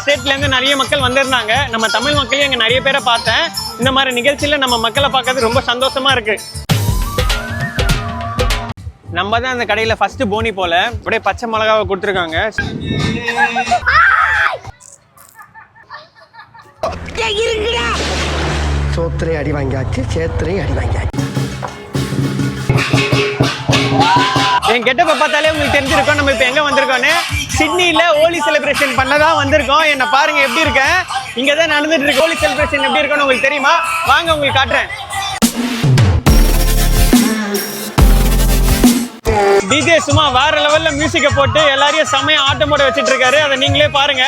ஸ்டேட்ல இருந்து நிறைய மக்கள் வந்திருந்தாங்க. நம்ம தமிழ் மக்களையும் இங்க நிறைய பேரை பார்த்தேன். இந்த மாதிரி நிகழ்ச்சியில நம்ம மக்களை பார்க்கறது ரொம்ப சந்தோஷமா இருக்கு. நம்ம தான் அந்த கடையில ஃபர்ஸ்ட் போனி போல அப்படியே பச்சை மிளகாவை கொடுத்துருக்காங்க. சோத்திரை அடி வாங்கியாச்சு, சேத்திரை அடி வாங்கியாச்சு. என் கெட்டப்ப பார்த்தாலே உங்களுக்கு தெரிஞ்சிருக்கோம் நம்ம இப்ப எங்க வந்திருக்கோம்னு. சிட்னில ஹோலி செலிப்ரேஷன் பண்ணதான் வந்திருக்கோம். என்ன பாருங்க எப்படி இருக்கேன். இங்க தான் நடந்துட்டு இருக்கு. ஹோலி செலிப்ரேஷன் எப்படி இருக்குன்னு உங்களுக்கு தெரியுமா? வாங்க உங்களுக்கு காட்டுறேன். டிஜே சும்மா வேற லெவல்ல மியூசிக்கை போட்டு எல்லாரையும் செமையா ஆட்டம் போட வச்சிட்டு இருக்காரு. அதை நீங்களே பாருங்க.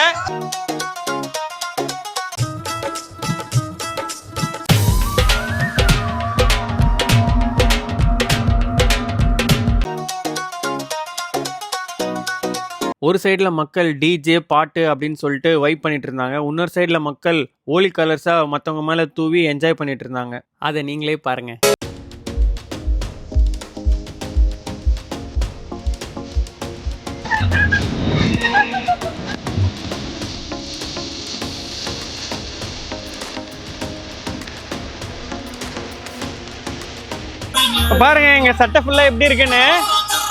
ஒரு சைடில் மக்கள் டிஜே பாட்டு அப்படின்னு சொல்லிட்டு வைப் பண்ணிட்டு இருந்தாங்க. இன்னொரு சைடில் மக்கள் ஹோலி கலர்ஸாக மற்றவங்க மேலே தூவி என்ஜாய் பண்ணிட்டு இருந்தாங்க. அதை நீங்களே பாருங்க. பாருங்க எங்க சட்டை ஃபுல்லா எப்படி இருக்குன்னு.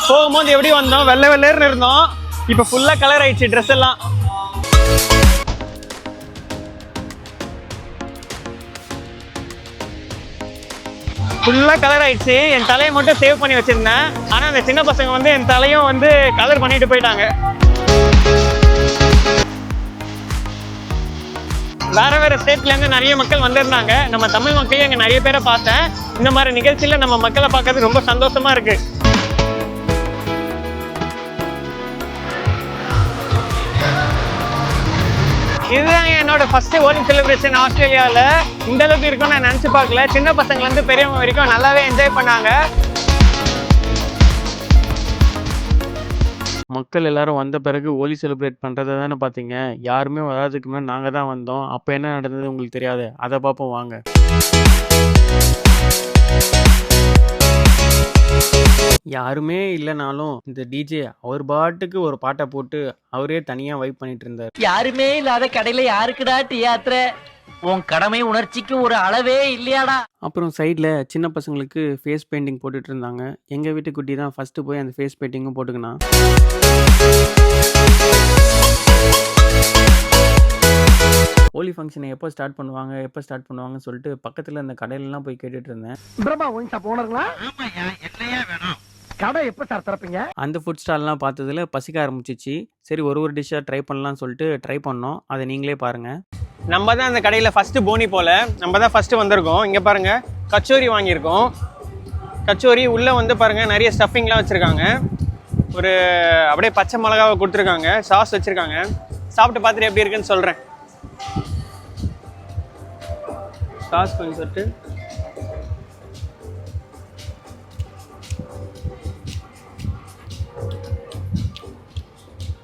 போகும்போது எப்படி வந்தோம், வெள்ளை வெள்ளையர்னு இருந்தோம். இப்ப ஃபுல்லா கலர் ஆயிடுச்சு ட்ரெஸ் எல்லாம். ஃபுல்லா கலர் ஆயிடுச்சு. என் தலையை மட்டும் சேவ் பண்ணி வச்சிருந்தேன். ஆனா அந்த சின்ன பசங்க வந்து என் தலையும் வந்து கலர் பண்ணிட்டு போயிட்டாங்க. வேற வேற ஸ்டேட்ல இருந்து நிறைய மக்கள் வந்திருந்தாங்க. நம்ம தமிழ் மக்களையும் இங்க நிறைய பேரை பார்த்தேன். இந்த மாதிரி நிகழ்ச்சியில நம்ம மக்களை பார்க்கறது ரொம்ப சந்தோஷமா இருக்கு. இதுதான் என்னோட ஃபர்ஸ்ட் ஹோலி செலிப்ரேஷன் ஆஸ்திரேலியாவில். இந்த அளவுக்கு இருக்கும்னு நான் நினச்சி பார்க்கல. சின்ன பசங்கள்லேருந்து பெரியவங்க வரைக்கும் நல்லாவே என்ஜாய் பண்ணாங்க. மக்கள் எல்லாரும் வந்த பிறகு ஹோலி செலிப்ரேட் பண்ணுறதை தானே பார்த்தீங்க. யாருமே வராதுக்கு முன்னாடி நாங்கள் தான் வந்தோம். அப்போ என்ன நடந்தது உங்களுக்கு தெரியாது. அதை பார்ப்போம் வாங்க. யாருமே இல்லைனாலும் இந்த டிஜே அவர் பாட்டுக்கு ஒரு பாட்டை போட்டு அவரே தனியா வைப் பண்ணிட்டு இருந்தார். யாருமே இல்லாத கடையில யாருக்குடா தியேட்டர்? உன் கடமை உணர்ச்சிக்கு ஒரு அளவே இல்லையாடா? அப்புறம் சைடில் சின்ன பசங்களுக்கு ஃபேஸ் பெயிண்டிங் போட்டுட்டு இருந்தாங்க. எங்கள் வீட்டு குட்டி தான் ஃபஸ்ட்டு போய் அந்த ஃபேஸ் பெயிண்டிங்கும் போட்டுக்கினா. ஹோலி ஃபங்க்ஷனை எப்போ ஸ்டார்ட் பண்ணுவாங்கன்னு சொல்லிட்டு பக்கத்தில் அந்த கடையிலலாம் போய் கேட்டுட்டு இருந்தேன். பிரபா ஒயின் ஷாப் ஓனருங்களா? ஆமாய்யா, என்னையா வேணும்? கடை எப்போ சார் திறப்பீங்க? அந்த ஃபுட் ஸ்டால்லாம் பார்த்ததுல பசிக்க ஆரம்பிச்சிச்சு. சரி ஒரு டிஷ்ஷாக ட்ரை பண்ணலாம்னு சொல்லிட்டு ட்ரை பண்ணோம். அதை நீங்களே பாருங்கள். நம்ம தான் அந்த கடையில் ஃபஸ்ட்டு போனி போல் நம்ம தான் ஃபஸ்ட்டு வந்திருக்கோம். இங்கே பாருங்கள் கச்சோரி வாங்கியிருக்கோம். கச்சோரி உள்ளே வந்து பாருங்கள் நிறைய ஸ்டஃபிங்லாம் வச்சுருக்காங்க. ஒரு அப்படியே பச்சை மிளகாவை கொடுத்துருக்காங்க. சாஸ் வச்சுருக்காங்க. சாப்பிட்டு பார்த்துட்டு எப்படி இருக்குன்னு சொல்கிறேன். சாஸ் கொஞ்சம் சொல்லிட்டு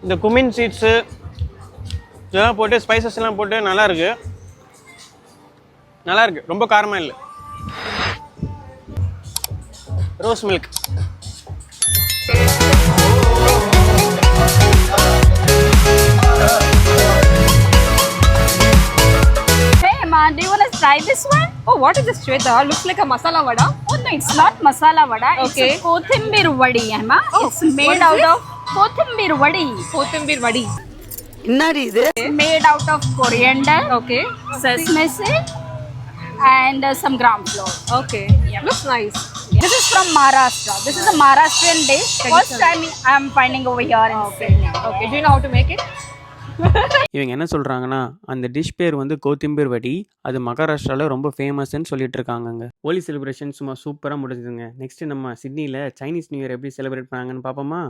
இந்த குமின் சீட்ஸு இதெல்லாம் போட்டு ஸ்பைசஸ் எல்லாம் போட்டு நல்லா இருக்கு. ரொம்ப காரமாக இல்லை. Rose milk. Do you want to try this one? Oh, what is this, Shweta? Looks like a masala vada. Oh no, it's not masala vada. Okay. It's a kothambir vadi, Emma. Oh, it's made out of kothambir vadi. Kothambir vadi. என்னடி இது? Made out of coriander, Okay. sesame seed, and some gram flour. Okay. Yeah. Looks nice. This is from Maharashtra. This is a Maharashtrian dish. First time I'm finding over here in Sydney. Okay. Do you know how to make it? இவங்க என்ன சொல்கிறாங்கன்னா அந்த dish பேர் வந்து கோத்திம்பீர் வடி. அது மகாராஷ்டிராவில் ரொம்ப ஃபேமஸ்ன்னு சொல்லிட்டு இருக்காங்கங்க. ஹோலி செலிப்ரேஷன் சும்மா சூப்பராக முடிஞ்சுதுங்க. நெக்ஸ்ட் நம்ம சிட்னியில் சைனீஸ் நியூ இயர் எப்படி செலிப்ரேட் பண்ணாங்கன்னு பார்ப்போமா?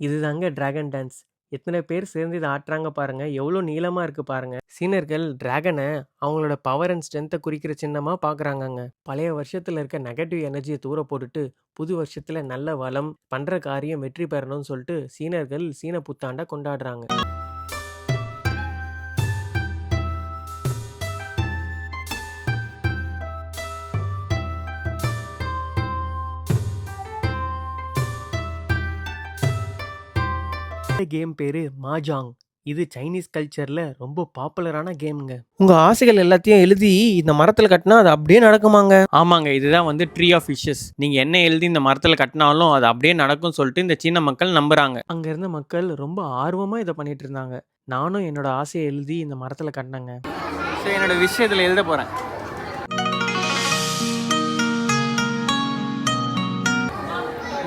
இதுதாங்க டிராகன் டான்ஸ். எத்தனை பேர் சேர்ந்து இதை ஆட்டுறாங்க பாருங்க. எவ்வளோ நீளமாக இருக்குது பாருங்க. சீனர்கள் டிராகனை அவங்களோட பவர் அண்ட் ஸ்ட்ரென்த்தை குறிக்கிற சின்னமாக பார்க்குறாங்கங்க. பழைய வருஷத்தில் இருக்க நெகட்டிவ் எனர்ஜியை தூர போட்டுட்டு புது வருஷத்தில் நல்ல வளம் பண்ணுற காரியம் வெற்றி பெறணும்னு சொல்லிட்டு சீனர்கள் சீன புத்தாண்டை கொண்டாடுறாங்க. கேம் பேரு மாஜாங். இது சைனீஸ் கல்ச்சர்ல ரொம்ப பாப்புலரான கேமுங்க. உங்க ஆசைகள் எல்லாத்தையும் எழுதி இந்த மரத்துல கட்டினா அது அப்படியே நடக்குமாங்க? ஆமாங்க, இதுதான் வந்து ட்ரீ ஆஃப் விஷஸ். நீங்க என்ன எழுதி இந்த மரத்துல கட்டினாலும் அது அப்படியே நடக்கும் சொல்லிட்டு இந்த சீன மக்கள் நம்புறாங்க. அங்க இருந்த மக்கள் ரொம்ப ஆர்வமா இதை பண்ணிட்டு இருந்தாங்க. நானும் என்னோட ஆசையை எழுதி இந்த மரத்துல கட்டினேங்க. ஸோ என்னோட விஷயத்துல எழுத போறேன்.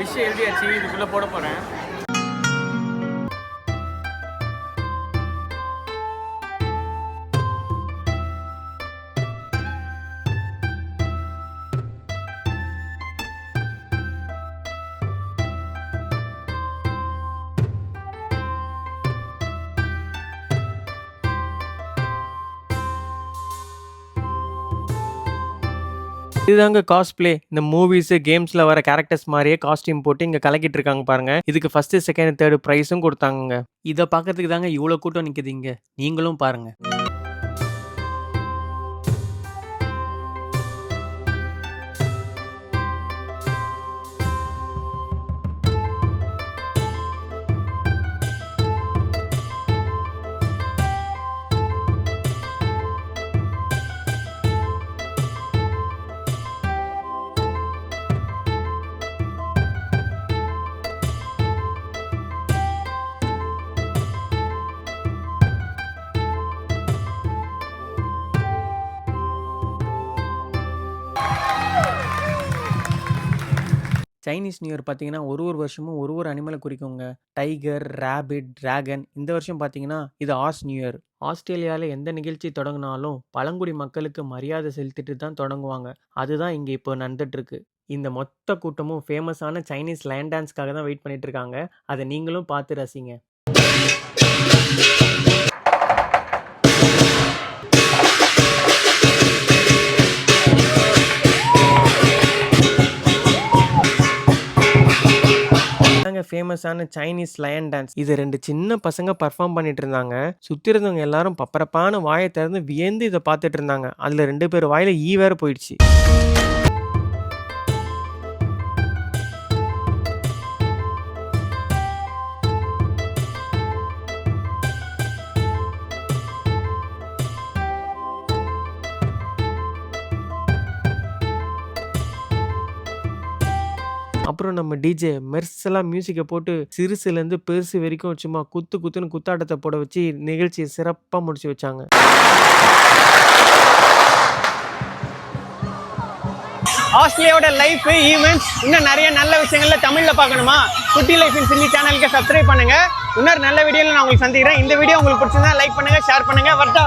விஷயம் எழுதியாச்சு, இதுக்குள்ள போட போறேன். இதுதாங்க காஸ்ப்ளே. இந்த மூவிஸ் கேம்ஸ்ல வர கேரக்டர்ஸ் மாதிரியே காஸ்டியூம் போட்டு இங்க கலக்கிட்டு இருக்காங்க பாருங்க. இதுக்கு ஃபர்ஸ்ட் செகண்ட் தேர்ட் பிரைஸும் கொடுத்தாங்க. இதை பார்க்கறதுக்கு தாங்க இவ்வளோ கூட்டம் நிக்குது இங்க. நீங்களும் பாருங்க. சைனீஸ் நியூ இயர் பார்த்தீங்கன்னா ஒரு வருஷமும் ஒரு அனிமலை குறிக்குங்க. Tiger, rabbit, dragon. இந்த வருஷம் பார்த்தீங்கன்னா இது ஆஸ் நியூ இயர். ஆஸ்திரேலியாவில் எந்த நிகழ்ச்சி தொடங்கினாலும் பழங்குடி மக்களுக்கு மரியாதை செலுத்திட்டு தான் தொடங்குவாங்க. அதுதான் இங்கே இப்போ நடந்துட்டு இருக்கு. இந்த மொத்த கூட்டமும் ஃபேமஸான சைனீஸ் லைன் டான்ஸ்க்காக தான் வெயிட் பண்ணிட்டு இருக்காங்க. அதை நீங்களும் பார்த்து ரசிங்க. ஃபேமஸான சைனீஸ் லயன் டான்ஸ். இது 2 சின்ன பசங்க பர்ஃபார்ம் பண்ணிட்டு இருந்தாங்க. சுத்தி இருந்தவங்க எல்லாரும் பப்பரப்பான வாயை திறந்து வியந்து இதை பார்த்துட்டு இருந்தாங்க. அதுல 2 பேர் வாயில ஈ வேற போயிடுச்சு. அப்புறம் நம்ம டிஜே மெர்சலாக மியூசிக்கை போட்டு சிறுசுலேருந்து பெருசு வரைக்கும் சும்மா குத்துன்னு குத்தாட்டத்தை போட வச்சு நிகழ்ச்சியை சிறப்பாக முடிச்சு வச்சாங்க. ஆஸ்திரேலியாவோட லைஃப் ஈவெண்ட்ஸ் இன்னும் நிறைய நல்ல விஷயங்கள்ல தமிழ்ல பார்க்கணுமா? குட்டி லைஃப் இன் சில்லி சேனலுக்கு சப்ஸ்கிரைப் பண்ணுங்க. இன்னொரு நல்ல வீடியோல நான் உங்களுக்கு சந்திக்கிறேன். இந்த வீடியோ உங்களுக்கு பிடிச்சிருந்தா லைக் பண்ணுங்க, ஷேர் பண்ணுங்க. வரட்டா.